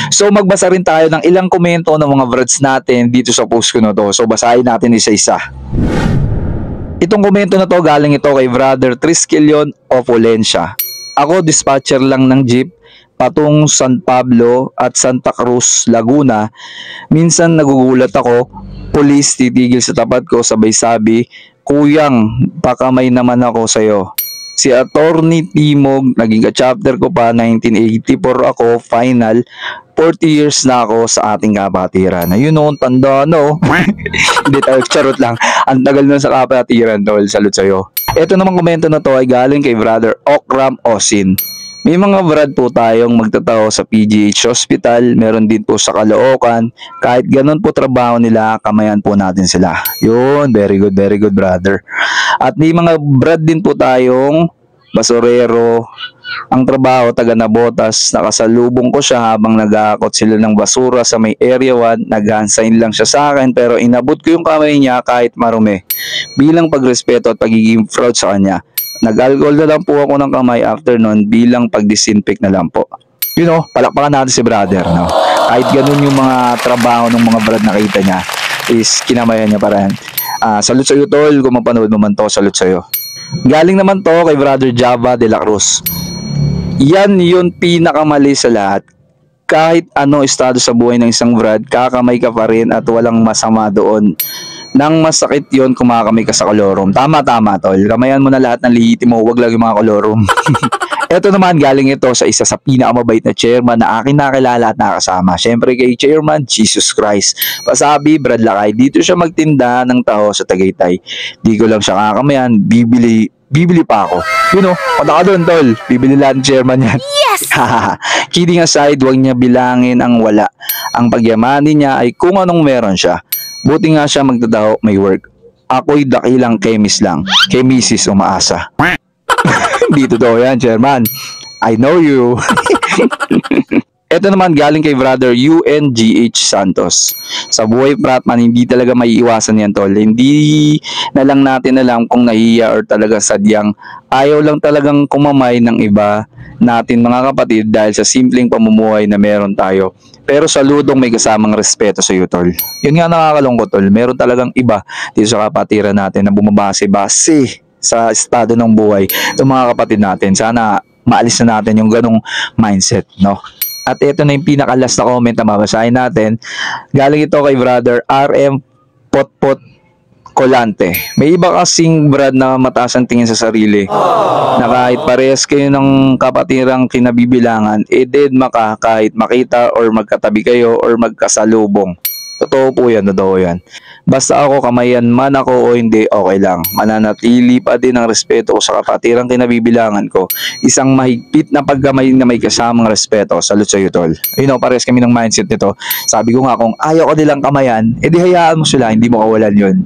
So magbasa rin tayo ng ilang komento ng mga brads natin dito sa post ko na to. So basahin natin isa-isa. Itong komento na to galing ito kay Brother Triskelion of Valencia. Ako dispatcher lang ng jeep patung San Pablo at Santa Cruz, Laguna. Minsan nagugulat ako, pulis titigil sa tapat ko sabay sabi, "Kuyang, baka may naman ako sa'yo." Si Attorney Timog, naging ka-chapter ko pa, 1984 ako, final, 40 years na ako sa ating kapatiran. Ayun o, tanda no. Hindi tayo, charot lang. Ang tagal na sa kapatiran, tol. Salute sa'yo. Ito namang komento na to ay galing kay Brother Okram Osin. May mga brad po tayong magtataho sa PGH Hospital, meron din po sa Caloocan. Kahit ganun po trabaho nila, kamayan po natin sila. Yun, very good brother. At may mga brad din po tayong basurero. Ang trabaho, taga Nabotas, nakasalubong ko siya habang nag-aakot sila ng basura sa may area 1. Nag-handsign lang siya sa akin pero inabot ko yung kamay niya kahit marumi. Bilang pagrespeto at pagiging proud sa kanya. Nag-alcohol na lang po ako ng kamay after nun bilang pag-disinfect na lang po. You know, palakpakan natin si brother, no? Kahit ganun yung mga trabaho ng mga brad nakita niya, is kinamayan niya pa rin. Salute sa'yo, tol. Kung mapanood mo man to, salute sa'yo. Galing naman to kay Brother Java de la Cruz. Yan yun pinakamali sa lahat. Kahit ano estado sa buhay ng isang brad, kakamay ka pa rin at walang masama doon. Nang masakit yon kumakamay ka sa kolorum. Tama, tol. Kamayan mo na lahat ng lihiti mo, wag lang yung mga kolorum. Ito naman, galing ito sa isa sa pinakamabait na chairman na akin nakilala at nakasama. Siyempre kay Chairman Jesus Christ. Pasabi, Brad Lakay, dito siya magtinda ng taho sa Tagaytay. Di ko lang siya kakamayan, bibili pa ako. You know, punta ka doon, tol. Bibili lang chairman yan. Yes! Kidding aside, wag niya bilangin ang wala. Ang pagyamanin niya ay kung anong meron siya. Buti nga siya magdadaho, may work. Ako'y dakilang chemist lang. Kay Mrs. Umaasa. Dito daw yan, chairman. I know you. Ito naman galing kay Brother UNGH Santos. Sa buhay Pratman, hindi talaga may iwasan yan, tol. Hindi na lang natin alam kung nahiya or talaga sadyang ayaw lang talagang kumamay ng iba natin mga kapatid dahil sa simpleng pamumuhay na meron tayo. Pero saludong may kasamang respeto sa iyo, tol. Yun nga nakakalungkot, tol. Meron talagang iba dito sa kapatiran natin na bumabase-base sa estado ng buhay ng mga kapatid natin. Sana maalis na natin yung ganong mindset, no? At ito na yung pinaka-last na comment na mabasahin natin. Galing ito kay Brother RM Potpot Colante. May iba kasing brad na mataas ang tingin sa sarili. Na kahit parehas kayo ng kapatirang kinabibilangan, dead maka kahit makita or magkatabi kayo or magkasalubong. Totoo po yan, totoo yan. Basta ako, kamayan man ako o hindi, okay lang. Mananatili pa din ang respeto ko sa kapatirang kinabibilangan ko. Isang mahigpit na pagkamay na may kasamang respeto. Salute sa iyo, tol. You know, pares kami ng mindset nito. Sabi ko nga, kung ayaw ko nilang kamayan, edi hayaan mo sila, hindi mo kawalan yun.